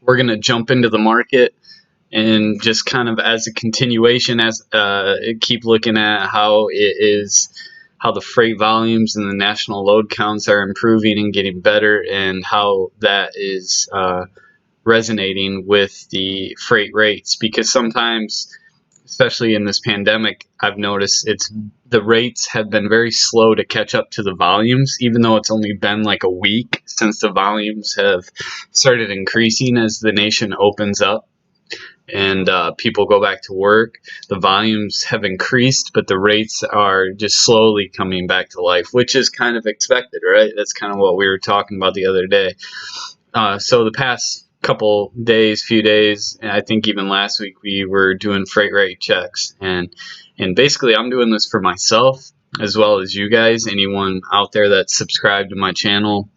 we're going to jump into the market and just kind of as a continuation, as keep looking at how the freight volumes and the national load counts are improving and getting better, and how that is resonating with the freight rates. Because sometimes, especially in this pandemic, I've noticed the rates have been very slow to catch up to the volumes, even though it's only been like a week since the volumes have started increasing as the nation opens up and people go back to work. The volumes have increased, but the rates are just slowly coming back to life, which is kind of expected, right? That's kind of what we were talking about the other day. So the past few days, and I think even last week, we were doing freight rate checks, and basically I'm doing this for myself as well as you guys, anyone out there that's subscribed to my channel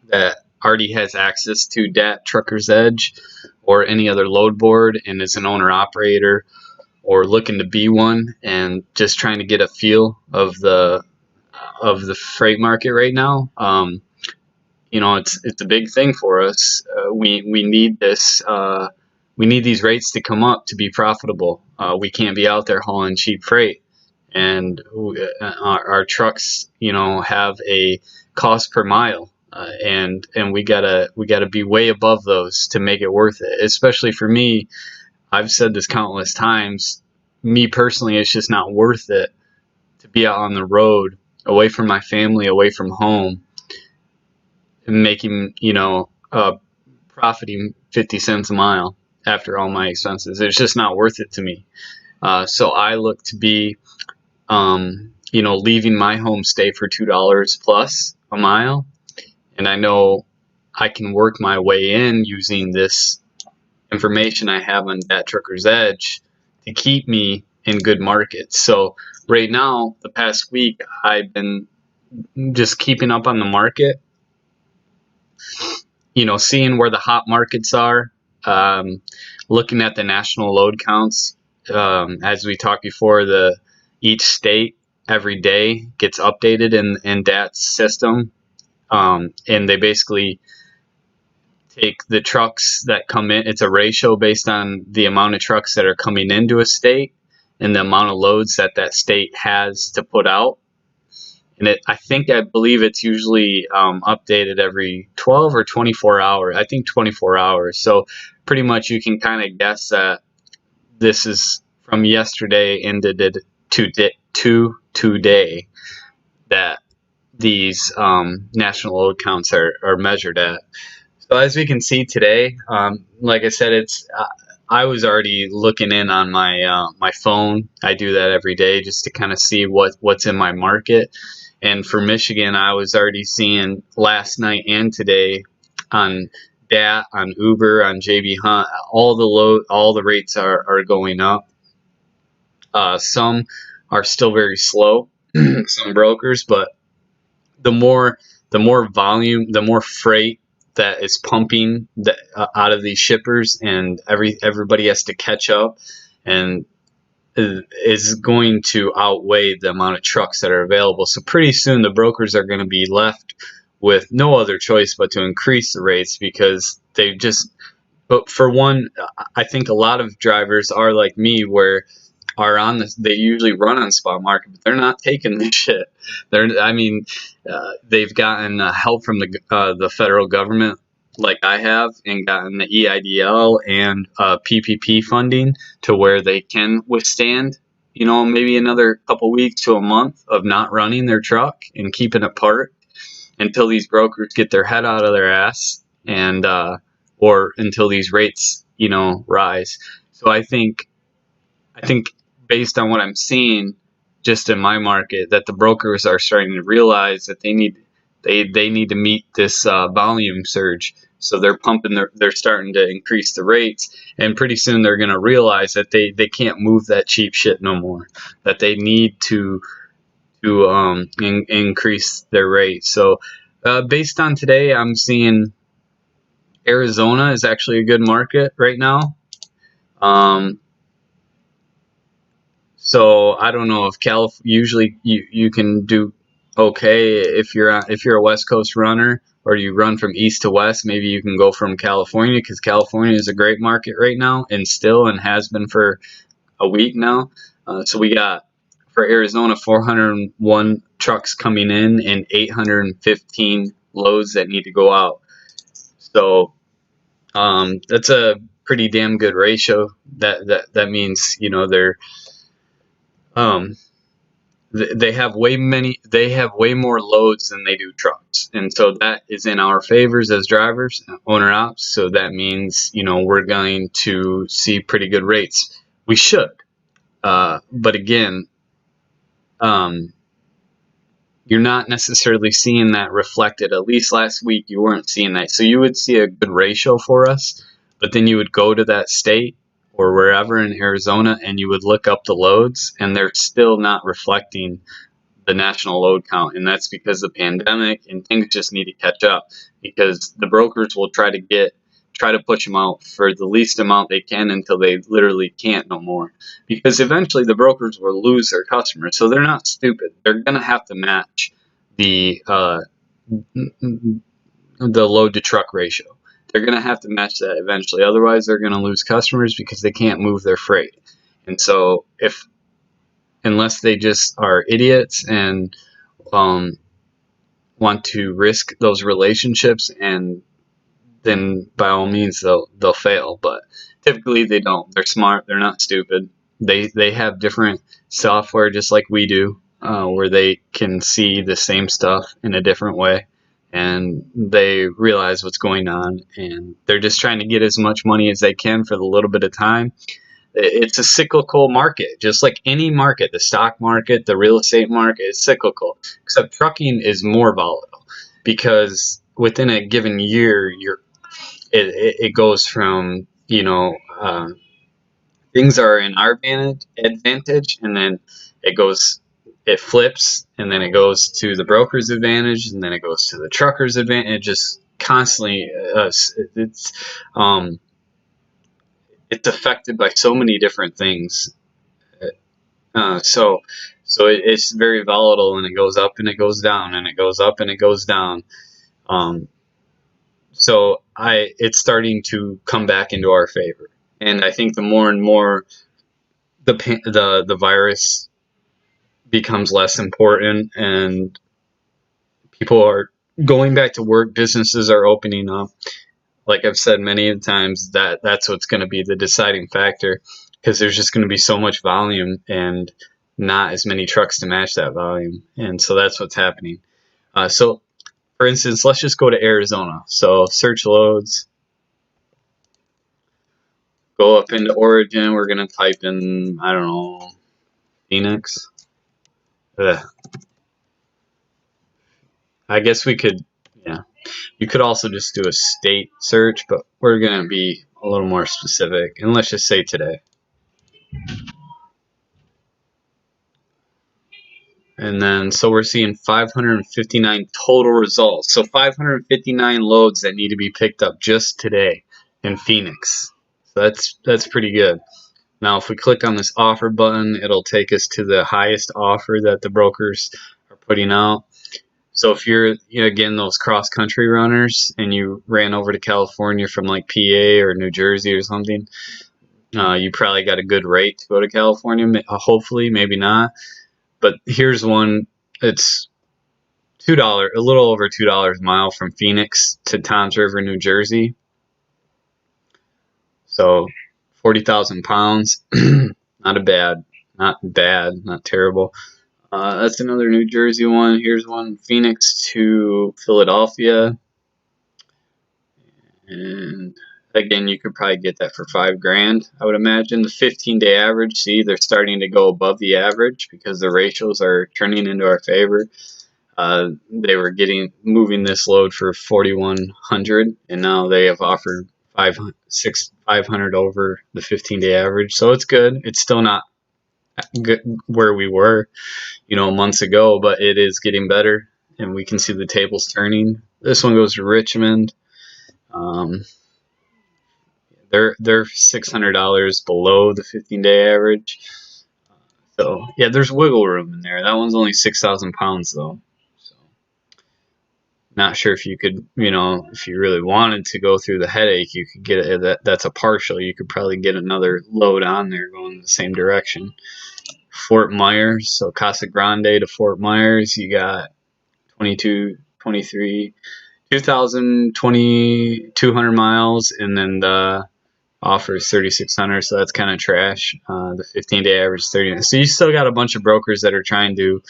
that already has access to DAT Truckers Edge or any other load board and is an owner operator or looking to be one and just trying to get a feel of the freight market right now. You know, it's a big thing for us. We need this. We need these rates to come up to be profitable. We can't be out there hauling cheap freight, and our trucks, you know, have a cost per mile, and we gotta be way above those to make it worth it. Especially for me, I've said this countless times. Me personally, it's just not worth it to be out on the road, away from my family, away from home, making, you know, profiting 50 cents a mile after all my expenses. It's just not worth it to me. So I look to be, you know, leaving my home state for $2 plus a mile. And I know I can work my way in using this information I have on DAT Truckers Edge to keep me in good markets. So right now, the past week, I've been just keeping up on the market, you know, seeing where the hot markets are, looking at the national load counts. As we talked before, each state every day gets updated in DAT's system, and they basically take the trucks that come in. It's a ratio based on the amount of trucks that are coming into a state and the amount of loads that state has to put out. And I believe it's usually updated every 12 or 24 hours. I think 24 hours. So pretty much you can kind of guess that this is from yesterday into today that these national load counts are measured at. So as we can see today, like I said, I was already looking in on my phone. I do that every day just to kind of see what's in my market. And for Michigan, I was already seeing last night and today on DAT, on Uber, on JB Hunt, all the rates are going up. Some are still very slow, some brokers, but the more volume, the more freight that is pumping out of these shippers, and everybody has to catch up, and is going to outweigh the amount of trucks that are available. So pretty soon the brokers are going to be left with no other choice but to increase the rates, because but for one, I think a lot of drivers are like me, where they usually run on spot market, but they're not taking this shit. They've gotten help from the federal government, like I have, and gotten the EIDL and PPP funding to where they can withstand, you know, maybe another couple weeks to a month of not running their truck and keeping it parked until these brokers get their head out of their ass, and or until these rates, you know, rise. So I think based on what I'm seeing just in my market, that the brokers are starting to realize that they need to meet this volume surge. So they're starting to increase the rates, and pretty soon they're going to realize that they can't move that cheap shit no more, that they need to increase their rates. So based on today, I'm seeing Arizona is actually a good market right now. So I don't know if usually you can do okay if you're a West Coast runner, or you run from east to west, maybe you can go from California, because California is a great market right now, and still, and has been for a week now. So we got, for Arizona, 401 trucks coming in and 815 loads that need to go out. So that's a pretty damn good ratio. That means, you know, they have way more loads than they do trucks, and so that is in our favors as drivers, owner ops. So that means, you know, we're going to see pretty good rates. We should, but again, you're not necessarily seeing that reflected. At least last week, you weren't seeing that. So you would see a good ratio for us, but then you would go to that state or wherever in Arizona, and you would look up the loads, and they're still not reflecting the national load count. And that's because of the pandemic, and things just need to catch up, because the brokers will try to push them out for the least amount they can until they literally can't no more, because eventually the brokers will lose their customers. So they're not stupid. They're going to have to match the load to truck ratio. They're going to have to match that eventually. Otherwise, they're going to lose customers because they can't move their freight. And so unless they just are idiots and want to risk those relationships, and then by all means they'll fail. But typically they don't. They're smart. They're not stupid. They have different software just like we do, where they can see the same stuff in a different way, and they realize what's going on, and they're just trying to get as much money as they can for the little bit of time. It's a cyclical market, just like any market. The stock market, the real estate market is cyclical, except trucking is more volatile, because within a given year, it goes from, you know, things are in our advantage, and then it flips, and then it goes to the broker's advantage, and then it goes to the trucker's advantage. It just constantly, it's affected by so many different things. So it's very volatile, and it goes up and it goes down, and it goes up and it goes down. So it's starting to come back into our favor, and I think the more and more the virus becomes less important, and people are going back to work, businesses are opening up. Like I've said many times, that's what's going to be the deciding factor, because there's just going to be so much volume and not as many trucks to match that volume, and so that's what's happening. So, for instance, let's just go to Arizona. So search loads, go up into Origin. We're going to type in, I don't know, Phoenix. I guess we could, yeah. You could also just do a state search, but we're going to be a little more specific. And let's just say today. And then, so we're seeing 559 total results. So 559 loads that need to be picked up just today in Phoenix. So that's pretty good. Now, if we click on this offer button, it'll take us to the highest offer that the brokers are putting out. So if you're, again, those cross-country runners, and you ran over to California from like PA or New Jersey or something, you probably got a good rate to go to California. Hopefully, maybe not. But here's one. It's $2, a little over $2 a mile from Phoenix to Toms River, New Jersey. So 40,000 pounds. Not bad, not terrible. That's another New Jersey one. Here's one, Phoenix to Philadelphia. And again, you could probably get that for $5,000, I would imagine. The 15-day average, see, they're starting to go above the average because the ratios are turning into our favor. They were moving this load for $4,100, and now they have offered $500 over the 15-day average. So it's good. It's still not good where we were, months ago, but it is getting better, and we can see the tables turning. This one goes to Richmond. They're $600 below the 15-day average. So yeah, there's wiggle room in there. That one's only 6,000 pounds though. So Not sure if you could, you know, if you really wanted to go through the headache, you could get it. That's a partial. You could probably get another load on there going in the same direction. Fort Myers, so Casa Grande to Fort Myers, you got 22, 23, 2,200 miles, and then the offer is 3,600, so that's kind of trash. The 15-day average is 30. So you still got a bunch of brokers that are trying to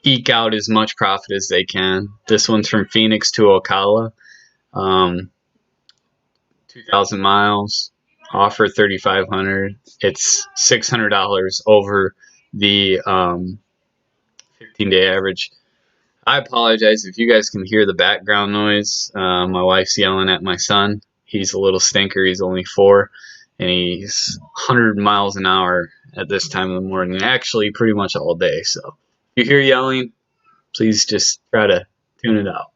eke out as much profit as they can. This one's from Phoenix to Ocala, 2,000 miles, offer 3,500. It's $600 over the 15-day average. I apologize if you guys can hear the background noise. My wife's yelling at my son. He's a little stinker. He's only 4, and he's 100 miles an hour at this time of the morning. Actually, pretty much all day. So if you hear yelling, please just try to tune it out.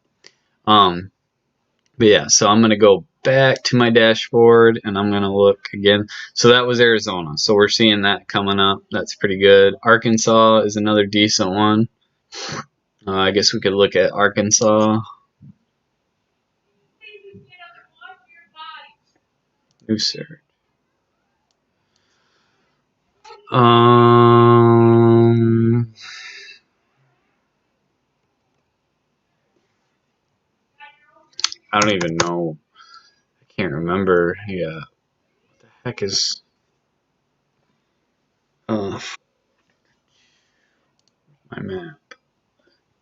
But yeah, so I'm going to go back to my dashboard, and I'm going to look again. So that was Arizona. So we're seeing that coming up. That's pretty good. Arkansas is another decent one. I guess we could look at Arkansas. New search. I don't even know. I can't remember. Yeah. What the heck is... my map.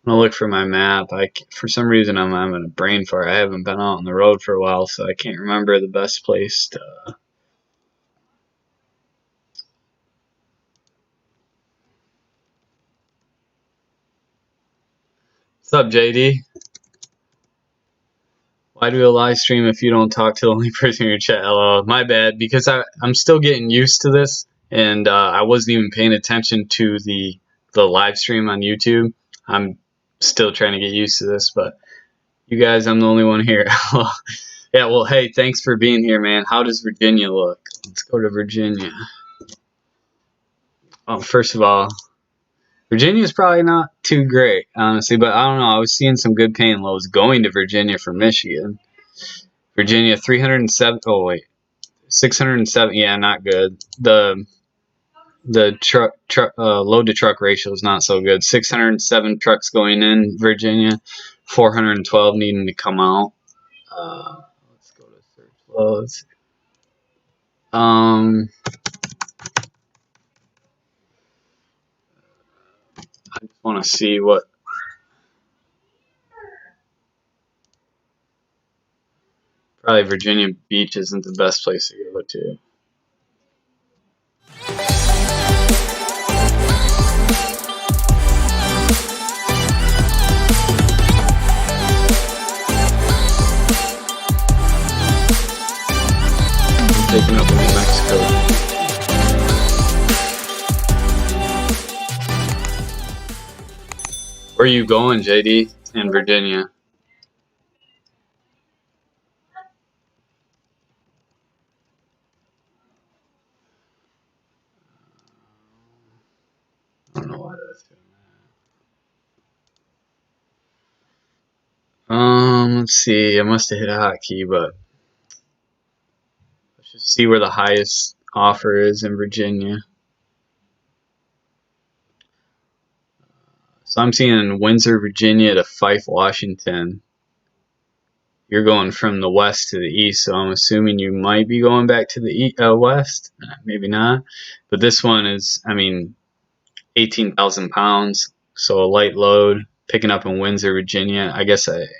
I'm gonna look for my map. For some reason, I'm having a brain fart. I haven't been out on the road for a while, so I can't remember the best place to... What's up, JD? Why do a live stream if you don't talk to the only person in your chat? Hello, my bad, because I'm still getting used to this, and I wasn't even paying attention to the live stream on YouTube. I'm still trying to get used to this, but you guys, I'm the only one here. Yeah, well, hey, thanks for being here, man. How does Virginia look? Let's go to Virginia. Oh, first of all, Virginia's probably not too great, honestly, but I don't know. I was seeing some good paying lows going to Virginia from Michigan. Virginia, 307. Oh, wait. 607. Yeah, not good. The load to truck ratio is not so good. 607 trucks going in Virginia, 412 needing to come out. Let's go to search loads. I just want to see what. Probably Virginia Beach isn't the best place to go to. Taking up in New Mexico. Where are you going, JD, in Virginia? I don't know why that's doing that. Let's see. I must have hit a hotkey, but let's just see where the highest offer is in Virginia. So I'm seeing Windsor, Virginia to Fife, Washington. You're going from the west to the east, so I'm assuming you might be going back to the west. Maybe not. But this one is, I mean, 18,000 pounds, so a light load, picking up in Windsor, Virginia. I guess that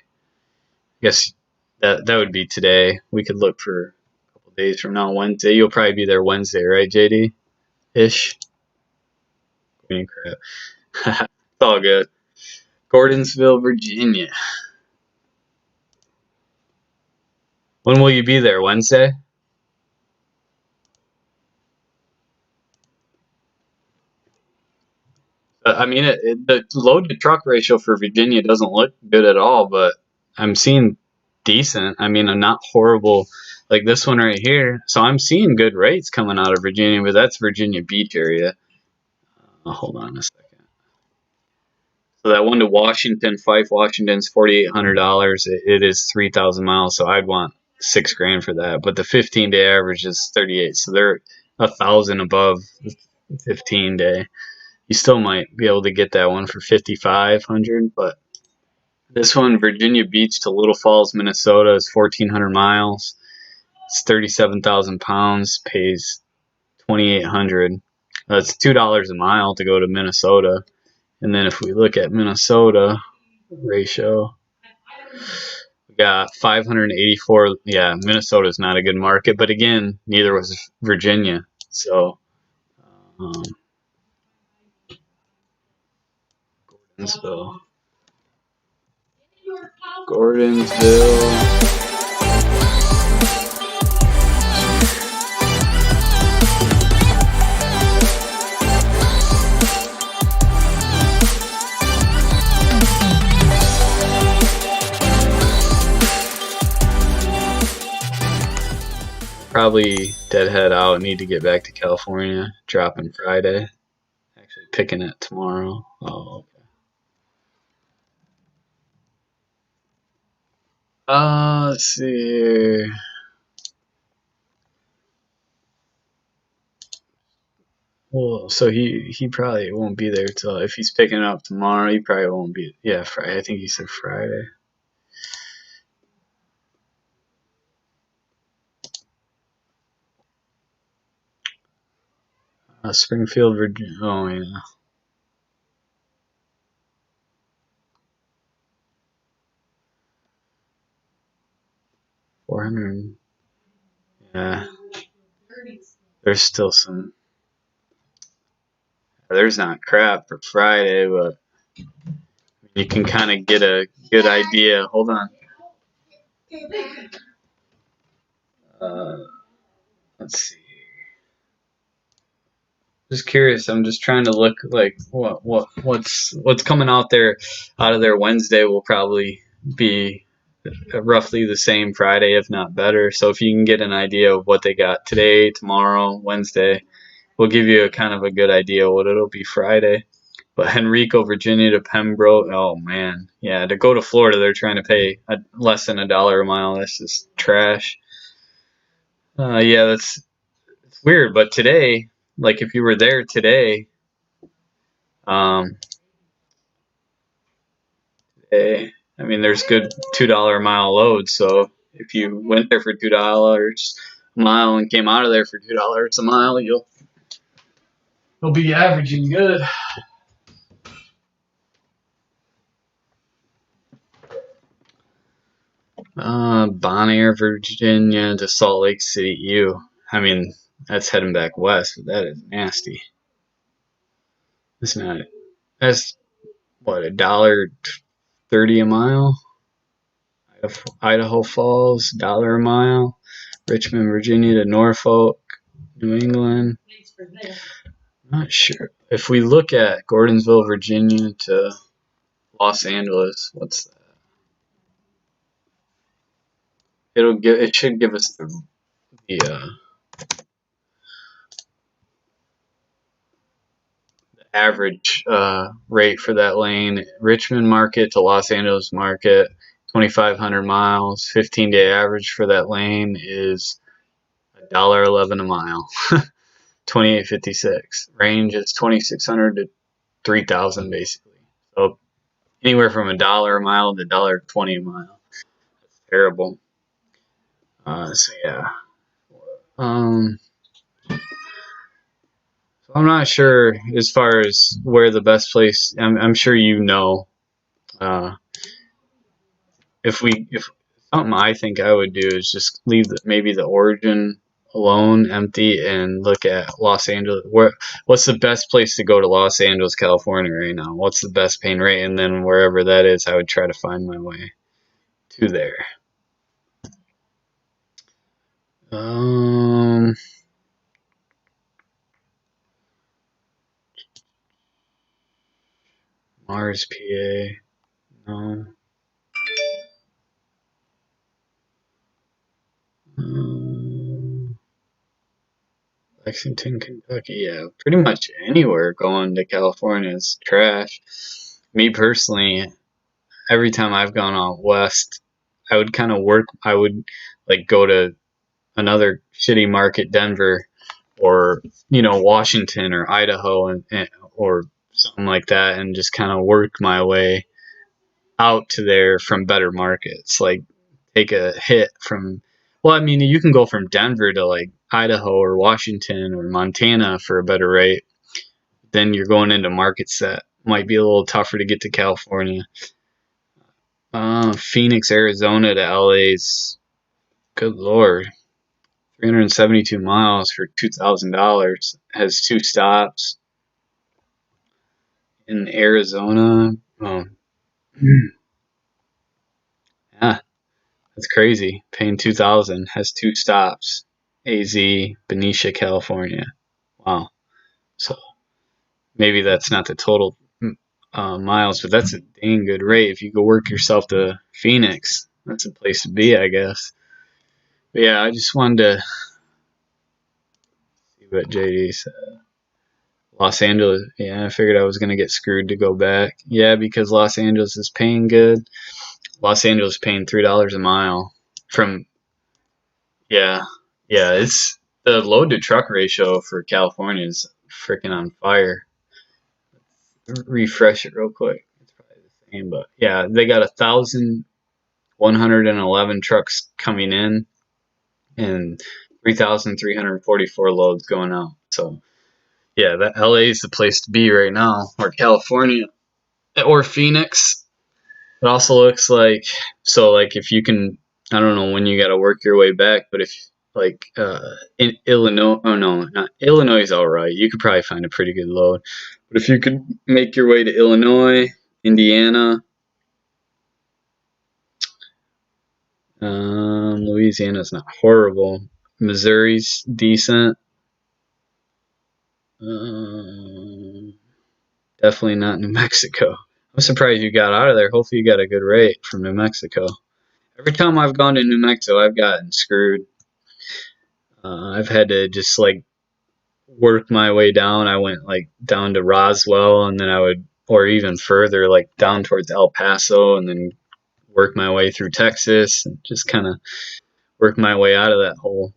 would be today. We could look for a couple days from now, Wednesday. You'll probably be there Wednesday, right, JD? Ish. Crap. It's all good. Gordonsville, Virginia. When will you be there? Wednesday? I mean, the load to truck ratio for Virginia doesn't look good at all, but I'm seeing decent. I mean, a not horrible, like this one right here. So I'm seeing good rates coming out of Virginia, but that's Virginia Beach area. Hold on a second. So that one to Washington, Fife, Washington's $4,800. It is 3,000 miles, so I'd want $6,000 for that. But the 15-day average is 38, so they're 1,000 above 15-day. You still might be able to get that one for 5,500, but this one, Virginia Beach to Little Falls, Minnesota, is 1,400 miles. It's 37,000 pounds. Pays 2,800. That's $2 a mile to go to Minnesota. And then if we look at Minnesota ratio, we got 584. Yeah, Minnesota's not a good market, but again, neither was Virginia. So, um, Gordonsville. Probably deadhead out. Need to get back to California. Dropping Friday. Actually picking it tomorrow. Oh, okay. Let's see here. Well, so he probably won't be there till if he's picking it up tomorrow. He probably won't be. Yeah, Friday. I think he said Friday. Springfield, Virginia. Oh yeah. 400. Yeah. There's still some. There's not crap for Friday, but you can kind of get a good idea. Hold on. Let's see. Just curious. I'm just trying to look like what's coming out of there Wednesday will probably be roughly the same Friday, if not better. So if you can get an idea of what they got today, tomorrow, Wednesday, we'll give you a kind of a good idea what it'll be Friday. But Henrico, Virginia to Pembroke, oh man, yeah, to go to Florida, they're trying to pay less than $1 a mile. That's just trash. Yeah, it's weird. But today, like if you were there today, today, I mean, there's good $2 a mile loads. So if you went there for $2 a mile and came out of there for $2 a mile, you'll be averaging good. Bonaire, Virginia to Salt Lake City. I mean, that's heading back west, but that is nasty. It's not. That's what, $1.30 a mile. Idaho Falls, $1 a mile. Richmond, Virginia to Norfolk, New England. Not sure. If we look at Gordonsville, Virginia to Los Angeles, what's that? It should give us the average rate for that lane. Richmond market to Los Angeles market, 2,500 miles. 15-day average for that lane is $1.11 a mile. 28.56. Range is 2,600 to 3,000 basically. So anywhere from $1 a mile to $1.20 a mile. That's terrible. So yeah. So I'm not sure as far as where the best place. I'm sure you know. If something I think I would do is just leave maybe the origin alone, empty, and look at Los Angeles. What's the best place to go to Los Angeles, California right now? What's the best paying rate? And then wherever that is, I would try to find my way to there. Mars, PA. No. Lexington, Kentucky. Yeah, pretty much anywhere going to California is trash. me personally, every time I've gone out west, I would kind of work. I would like go to another shitty market, Denver, or Washington or Idaho, or something like that, and just kind of work my way out to there from better markets. Like take a hit from. Well, I mean, you can go from Denver to like Idaho or Washington or Montana for a better rate. Then you're going into markets that might be a little tougher to get to California. Phoenix, Arizona to LA's, good lord, 372 miles for $2,000. Has 2 stops. In Arizona, oh, yeah, that's crazy. Paying 2,000, has 2 stops. AZ, Benicia, California. Wow. So maybe that's not the total miles, but that's a dang good rate. If you go work yourself to Phoenix, that's a place to be, I guess. But yeah, I just wanted to see what JD said. Los Angeles, yeah, I figured I was going to get screwed to go back. Yeah, because Los Angeles is paying good. Los Angeles is paying $3 a mile from, yeah, yeah, it's the load to truck ratio for California is freaking on fire. Refresh it real quick. It's probably the same, but yeah, they got 1,111 trucks coming in and 3,344 loads going out. So yeah, that LA is the place to be right now, or California, or Phoenix. It also looks like, so like if you can, I don't know when you got to work your way back, but if like in Illinois, oh no, not Illinois is all right. You could probably find a pretty good load. But if you could make your way to Illinois, Indiana, Louisiana's not horrible. Missouri's decent. Definitely not New Mexico. I'm surprised you got out of there. Hopefully you got a good rate from New Mexico. Every time I've gone to New Mexico, I've gotten screwed. I've had to just like work my way down. I went like down to Roswell, and then I would, or even further, like down towards El Paso, and then work my way through Texas, and just kind of work my way out of that hole.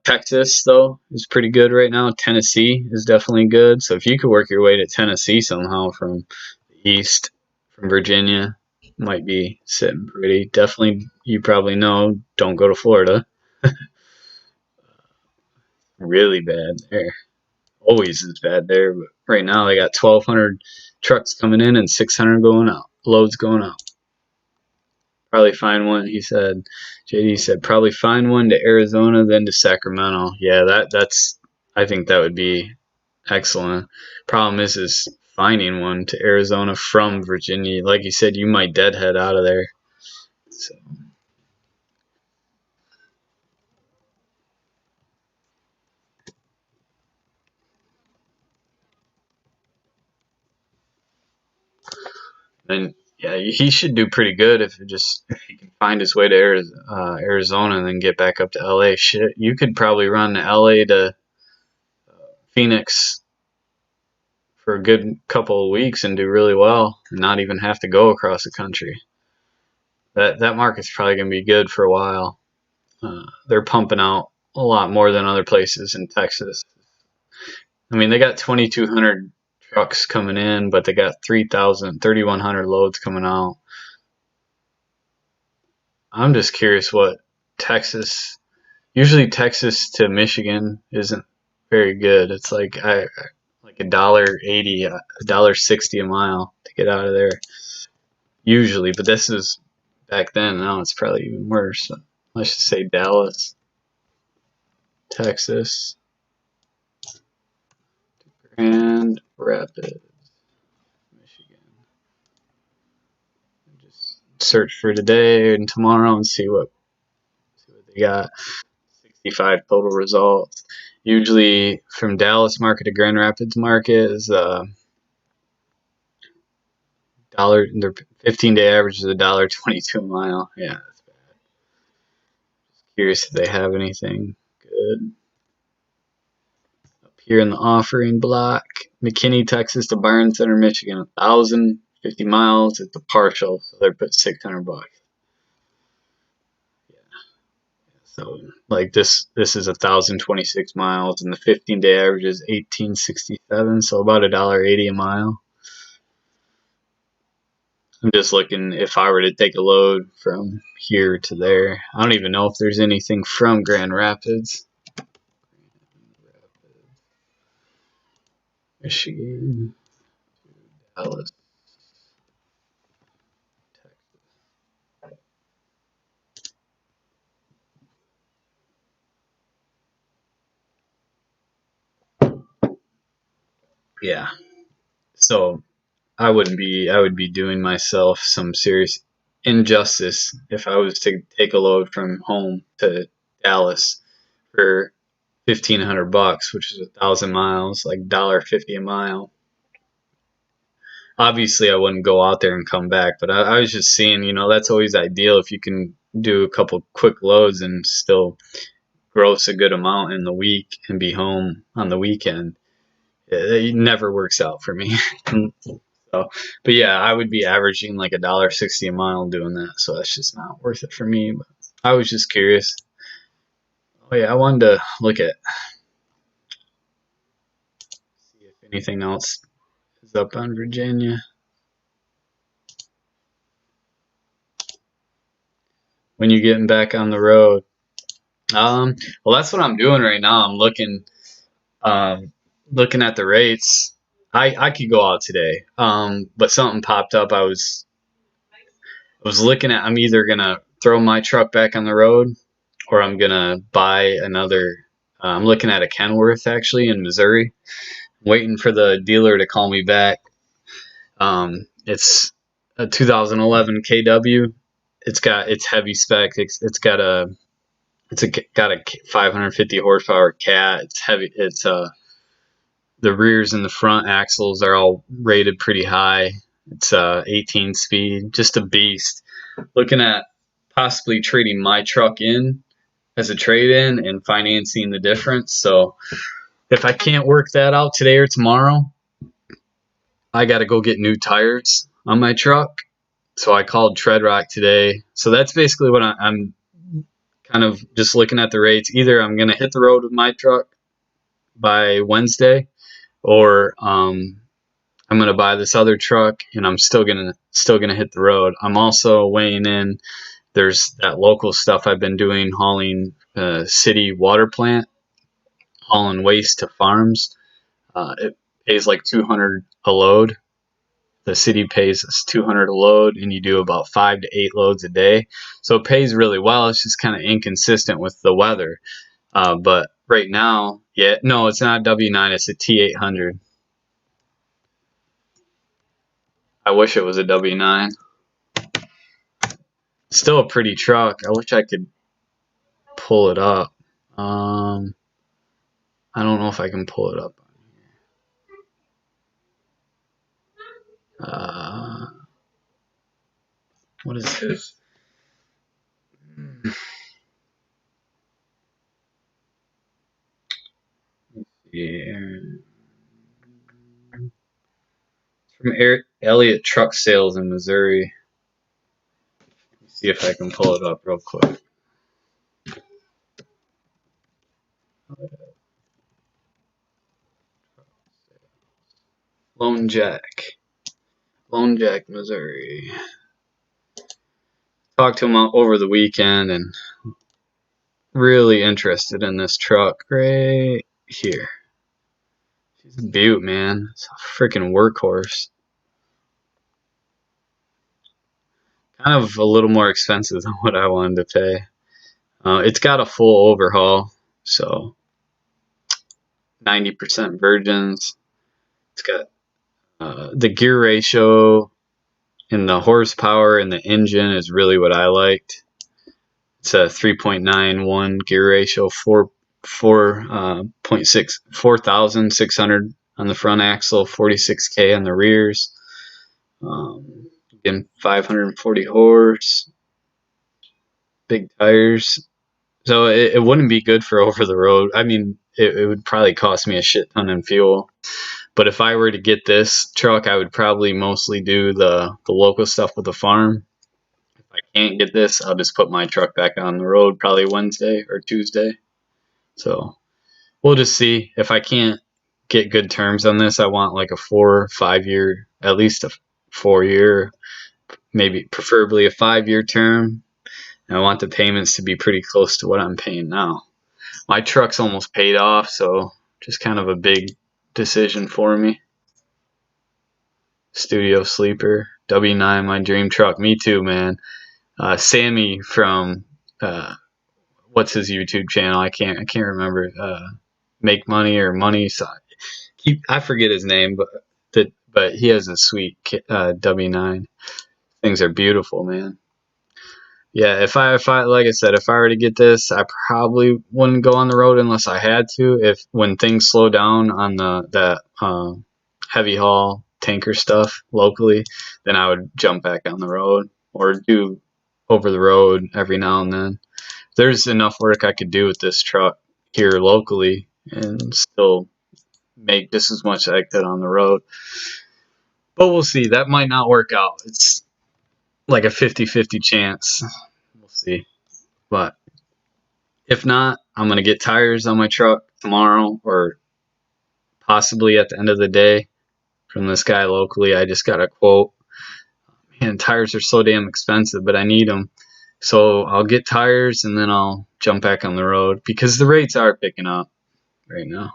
Texas, though, is pretty good right now. Tennessee is definitely good. So if you could work your way to Tennessee somehow from the east, from Virginia, might be sitting pretty. Definitely, you probably know, don't go to Florida. Really bad there. Always is bad there, but right now they got 1,200 trucks coming in and 600 going out. Loads going out. Probably find one, he said. JD said probably find one to Arizona, then to Sacramento. Yeah, that's. I think that would be excellent. Problem is finding one to Arizona from Virginia. Like you said, you might deadhead out of there. So. And yeah, he should do pretty good if he can find his way to Arizona and then get back up to LA. Shit, you could probably run LA to Phoenix for a good couple of weeks and do really well, and not even have to go across the country. That market's probably gonna be good for a while. They're pumping out a lot more than other places in Texas. I mean, they got 2,200 trucks coming in, but they got 3,100 loads coming out. I'm just curious what Texas. Usually, Texas to Michigan isn't very good. It's like $1.80, $1.60 a mile to get out of there. Usually, but this is back then. Now it's probably even worse. Let's just say Dallas, Texas, Grand Rapids, Michigan. Just search for today and tomorrow and see what they got. 65 total results. Usually from Dallas market to Grand Rapids market is dollar. Their 15-day average is $1.22 a mile. Yeah, that's bad. Just curious if they have anything good up here in the offering block. McKinney, Texas to Barn Center, Michigan, 1,050 miles. It's a partial, so they put $600. So like this is 1,026 miles, and the 15-day average is 1,867, so about $1.80 a mile. I'm just looking if I were to take a load from here to there. I don't even know if there's anything from Grand Rapids, Michigan, Dallas, Texas. Yeah. So I would be doing myself some serious injustice if I was to take a load from home to Dallas for $1,500, which is 1,000 miles, like $1.50 a mile. Obviously, I wouldn't go out there and come back, but I was just seeing, that's always ideal if you can do a couple quick loads and still gross a good amount in the week and be home on the weekend. It never works out for me. So, but yeah, I would be averaging like $1.60 a mile doing that, so that's just not worth it for me. But I was just curious. Oh yeah, I wanted to look at see if anything else is up on Virginia. When you getting back on the road? Well, that's what I'm doing right now. I'm looking at the rates. I could go out today, but something popped up. I was looking at. I'm either gonna throw my truck back on the road, or I'm gonna buy another. I'm looking at a Kenworth actually in Missouri. Waiting for the dealer to call me back. It's a 2011 KW. It's heavy spec. It's got a 550 horsepower cat. It's heavy. It's the rears and the front axles are all rated pretty high. It's 18 speed, just a beast. Looking at possibly trading my truck in as a trade-in and financing the difference. So if I can't work that out today or tomorrow, I got to go get new tires on my truck. So I called Tread Rock today. So that's basically what I'm kind of just looking at the rates. Either I'm going to hit the road with my truck by Wednesday, or I'm going to buy this other truck and I'm still going to hit the road. I'm also weighing in, there's that local stuff I've been doing, hauling city water plant, hauling waste to farms. It pays like $200 a load. The city pays us $200 a load, and you do about 5 to 8 loads a day. So it pays really well. It's just kind of inconsistent with the weather. But right now, no, it's not a W9. It's a T800. I wish it was a W9. Still a pretty truck. I wish I could pull it up. I don't know if I can pull it up. What is this? Yeah. From Elliott Truck Sales in Missouri. Let's see if I can pull it up real quick. Lone Jack, Missouri. Talked to him over the weekend and really interested in this truck right here. She's a beaut, man. It's a freaking workhorse. Kind of a little more expensive than what I wanted to pay. It's got a full overhaul, so 90% virgins. It's got the gear ratio and the horsepower and the engine is really what I liked. It's a 3.91 gear ratio, 4,600 on the front axle, 46K on the rears. Again, 540 horse, big tires. So it wouldn't be good for over the road. I mean, it would probably cost me a shit ton in fuel. But if I were to get this truck, I would probably mostly do the local stuff with the farm. If I can't get this, I'll just put my truck back on the road probably Wednesday or Tuesday. So we'll just see. If I can't get good terms on this, I want like a 4 or 5 year, at least a 4 year, maybe preferably a 5 year term. And I want the payments to be pretty close to what I'm paying now. My truck's almost paid off, so just kind of a big decision for me. Studio Sleeper, W9, my dream truck. Me too, man. Sammy from what's his YouTube channel? I can't remember. Make Money or Money. So I forget his name, but he has a sweet W9. Things are beautiful, man. Yeah, if I like I said, if I were to get this, I probably wouldn't go on the road unless I had to. If when things slow down on that heavy haul tanker stuff locally, then I would jump back on the road or do over the road every now and then. There's enough work I could do with this truck here locally and still make just as much as I could on the road. But we'll see. That might not work out. It's like a 50-50 chance. We'll see. But if not, I'm going to get tires on my truck tomorrow or possibly at the end of the day from this guy locally. I just got a quote. Man, tires are so damn expensive, but I need them. So I'll get tires and then I'll jump back on the road because the rates are picking up right now.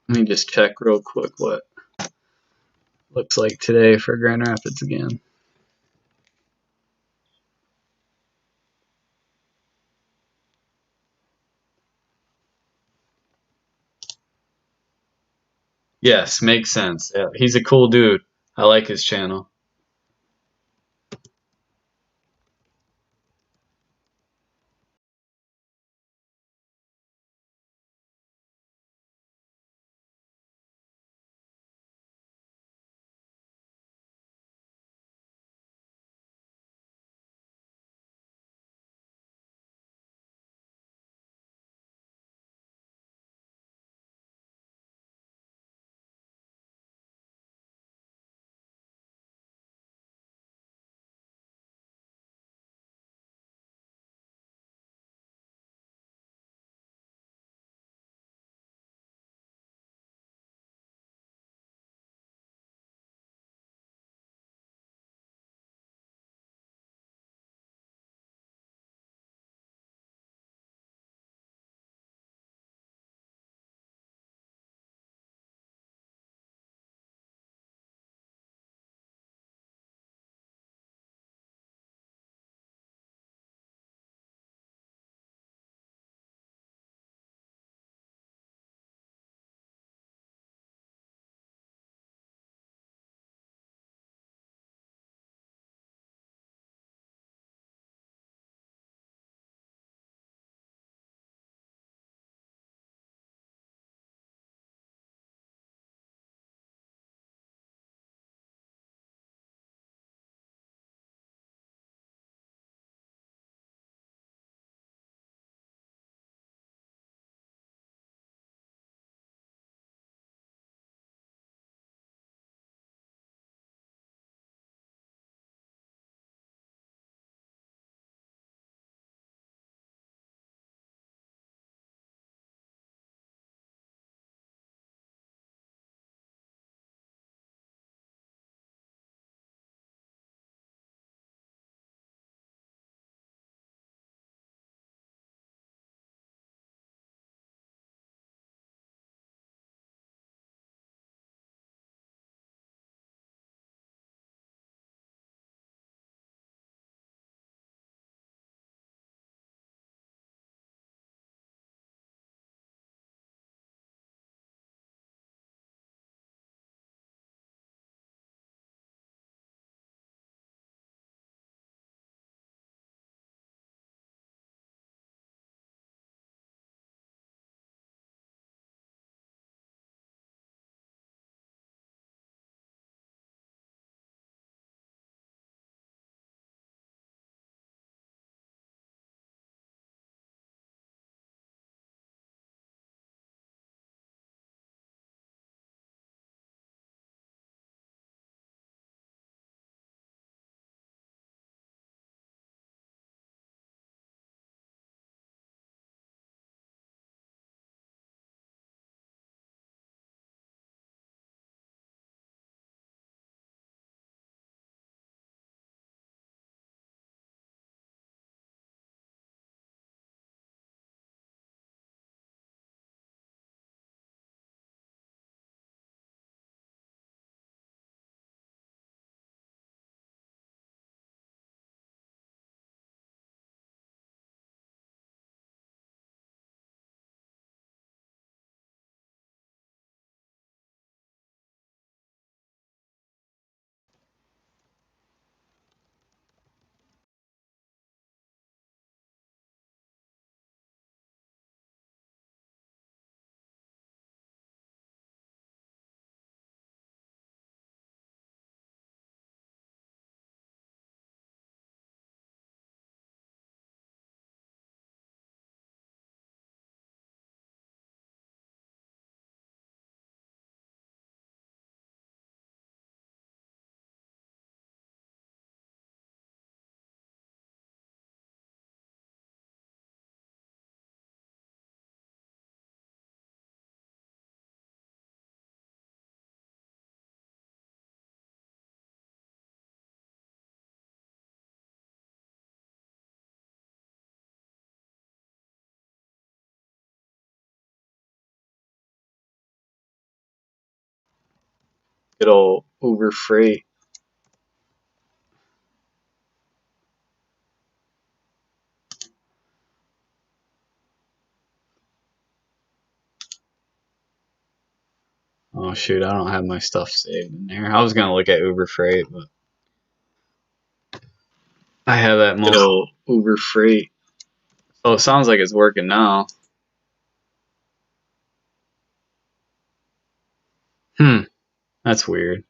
Let me just check real quick what looks like today for Grand Rapids again. Yes, makes sense. Yeah, he's a cool dude. I like his channel. Good old Uber Freight. Oh shoot, I don't have my stuff saved in there. I was gonna look at Uber Freight, but I have that good old Uber Freight. Oh, it sounds like it's working now. That's weird.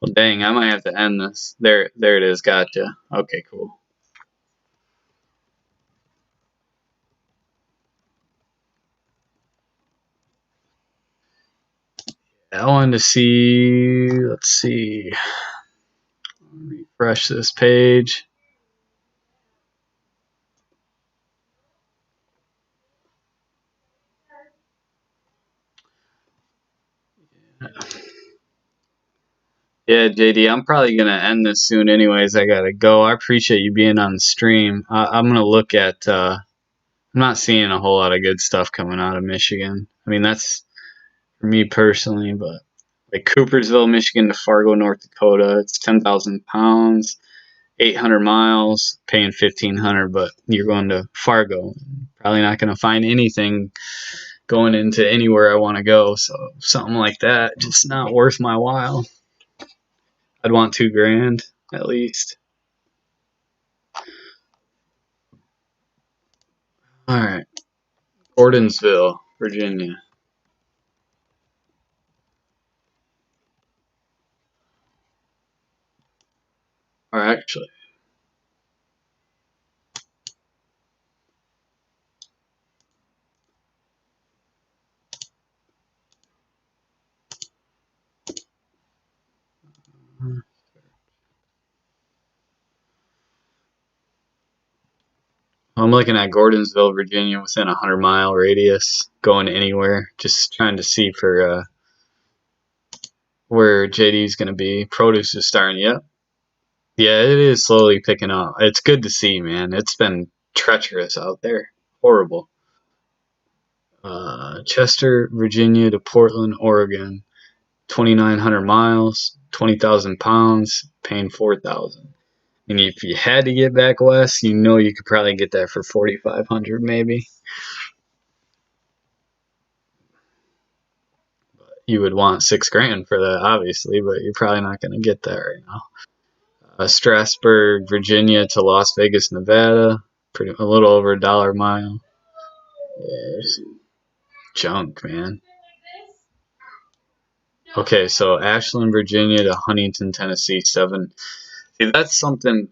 Well, dang, I might have to end this. There it is. Gotcha. Okay, cool. I wanted to see. Let's see. Refresh this page. Yeah, JD, I'm probably gonna end this soon. Anyways, I gotta go. I appreciate you being on the stream. I'm gonna look at. I'm not seeing a whole lot of good stuff coming out of Michigan. I mean, that's for me personally, but like Coopersville, Michigan to Fargo, North Dakota, it's 10,000 pounds, 800 miles, paying 1,500. But you're going to Fargo, probably not gonna find anything going into anywhere I want to go. So something like that, just not worth my while. I'd want $2,000 at least. All right, Gordonsville, Virginia. Or actually, I'm looking at Gordonsville, Virginia, within a 100-mile radius, going anywhere. Just trying to see for where JD's going to be. Produce is starting. Yep. Yeah, it is slowly picking up. It's good to see, man. It's been treacherous out there. Horrible. Chester, Virginia to Portland, Oregon. 2,900 miles, 20,000 pounds, paying 4,000. And if you had to get back west, you know you could probably get that for 4,500 maybe. You would want $6,000 for that, obviously, but you're probably not going to get that right now. Strasburg, Virginia to Las Vegas, Nevada, a little over $1 a mile. Yeah, some junk, man. Okay, so Ashland, Virginia to Huntington, Tennessee, 7. See, that's something.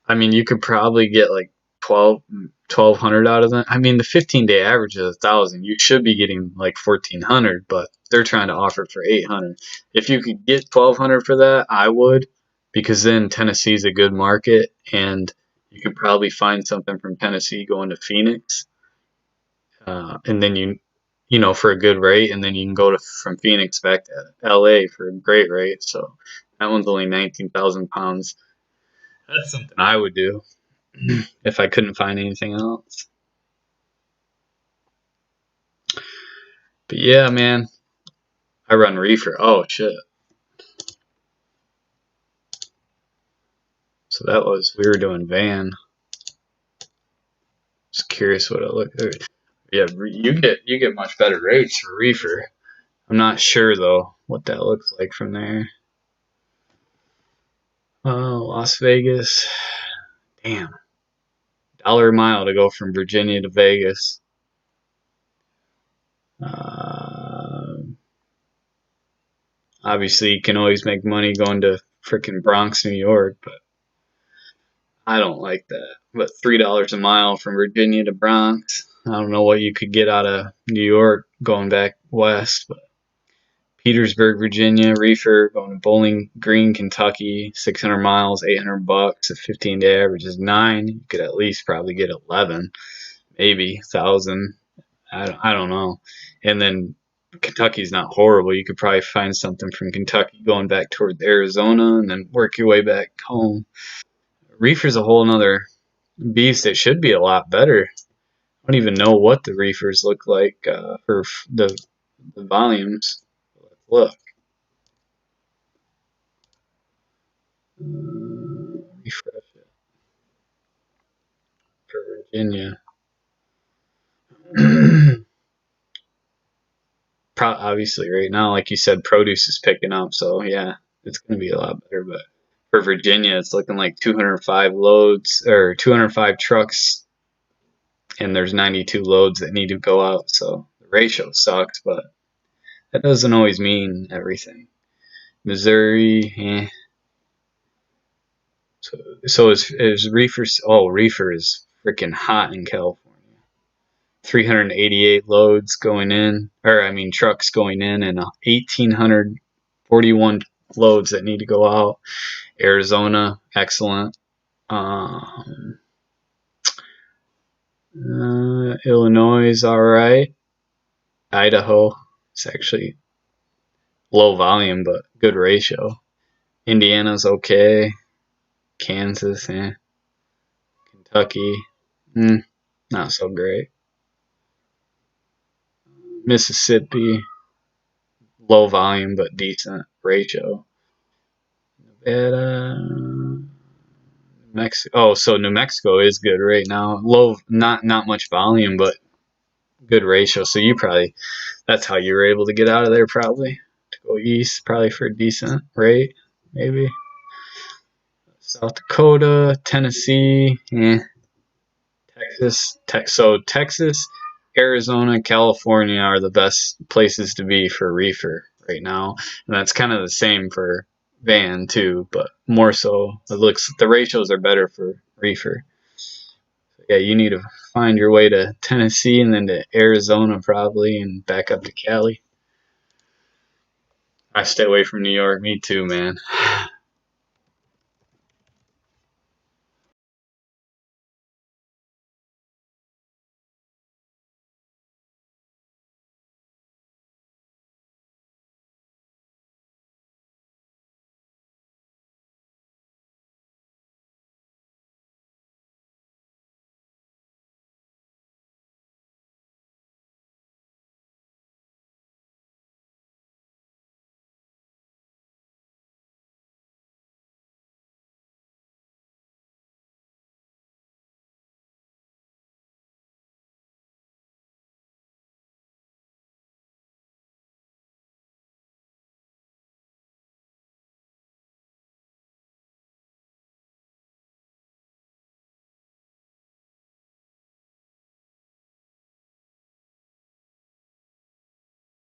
I mean, you could probably get like 1,200 out of them. I mean, the 15-day average is 1,000. You should be getting like 1,400, but they're trying to offer for 800. If you could get 1,200 for that, I would, because then Tennessee's a good market, and you could probably find something from Tennessee going to Phoenix, and then you know, for a good rate, and then you can go from Phoenix back to LA for a great rate. So that one's only 19,000 pounds. That's something I would do if I couldn't find anything else. But yeah, man, I run reefer. Oh shit. So that was, we were doing van. Just curious what it looked like. Yeah, you get much better rates for reefer. I'm not sure though what that looks like from there. Las Vegas. Damn. $1 a mile to go from Virginia to Vegas. Obviously, you can always make money going to freaking Bronx, New York, but I don't like that. But $3 a mile from Virginia to Bronx. I don't know what you could get out of New York going back west, but Petersburg, Virginia, reefer going to Bowling Green, Kentucky, 600 miles, $800. A 15-day average is 9. You could at least probably get 11, maybe 1,000. I don't know. And then Kentucky's not horrible. You could probably find something from Kentucky going back towards Arizona and then work your way back home. Reefer's a whole nother beast. It should be a lot better. I don't even know what the reefers look like for the volumes. Let's look. Refresh it for Virginia. Obviously, right now, like you said, produce is picking up, so yeah, it's going to be a lot better. But for Virginia, it's looking like 205 loads or 205 trucks, and there's 92 loads that need to go out. So the ratio sucks, but that doesn't always mean everything. Missouri, So is reefer? Oh, reefer is freaking hot in California. 388 loads going in, or I mean trucks going in, and 1,841 loads that need to go out. Arizona, excellent. Illinois is all right. Idaho, it's actually low volume but good ratio. Indiana's okay. Kansas, Kentucky, not so great. Mississippi, low volume but decent ratio. Nevada, Mexico. Oh, so New Mexico is good right now. Low, not much volume, but good ratio. So you probably, that's how you were able to get out of there, probably to go east, probably for a decent rate, maybe. South Dakota, Tennessee, Texas, Arizona, California are the best places to be for reefer right now, and that's kind of the same for van too, but more so the ratios are better for reefer. So yeah, you need to find your way to Tennessee and then to Arizona probably, and back up to Cali. I stay away from New York. Me too, man.